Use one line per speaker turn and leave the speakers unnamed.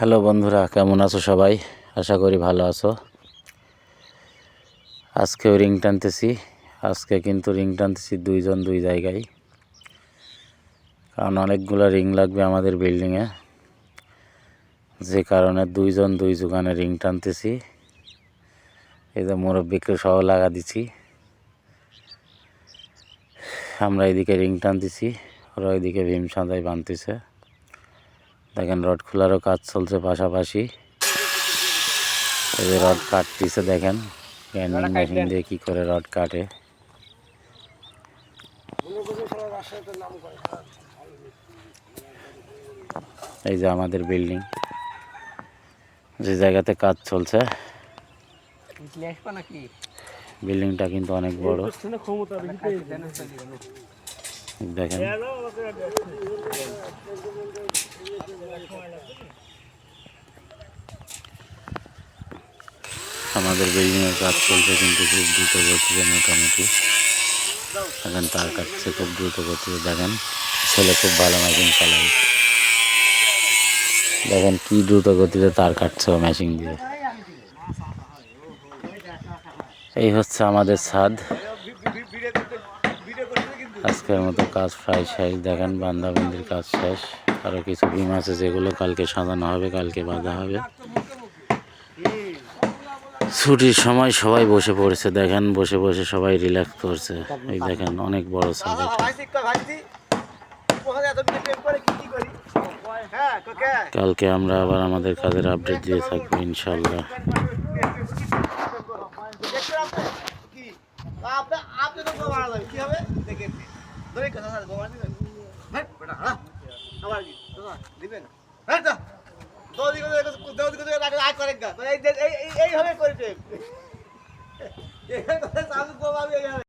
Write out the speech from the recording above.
Hello বন্ধুরা, কেমন আছো সবাই? আশা করি ভালো আছো। আজকেও রিং টানতেছি। আজকে কিন্তু রিং টানতেছি দুইজন দুই জায়গায়, কারণ অনেকগুলো রিং লাগবে আমাদের বিল্ডিংয়ে, যে কারণে দুইজন দুই যোগানে রিং টানতেছি। এই যে মুরব্বিকে সহ লাগা দিছি। আমরা এদিকে রিং টানতেছি, ওরা ওইদিকে ভীম সাঁজাই বানতেছে। দেখেন রড খোলারও কাজ চলছে পাশাপাশি। এই যে রড কাটতেছে, দেখেন গ্রাইন্ডিং মেশিন দিয়ে কী করে রড কাটে। এই যে আমাদের বিল্ডিং, যে জায়গাতে কাজ চলছে, বিল্ডিংটা কিন্তু অনেক বড়। দেখেন আমাদের বিল্ডিংয়ের কাজ চলছে কিন্তু খুব দ্রুত গতিতে, মোটামুটি এখন তার কাটছে খুব দ্রুত গতিতে। দেখেন ছেলে খুব ভালো মেশিন চালায়, দেখেন কি দ্রুত গতিতে তার কাটছে ও মেশিন দিয়ে। এই হচ্ছে আমাদের ছাদ। আজকের মতো কাজ প্রায় শেষ। দেখেন বান্ধাবন্দির কাজ শেষ, আরও কিছু বিম আছে যেগুলো কালকে সাজানো হবে, কালকে বাঁধা হবে। ছুটির সময় সবাই বসে পড়েছে, দেখেন বসে বসে সবাই রিল্যাক্স করছে। এই দেখেন অনেক বড় ছাদ। কালকে আমরা আবার আমাদের কাজের আপডেট দিয়ে থাকবো ইনশাল্লাহ।
এইভাবে করে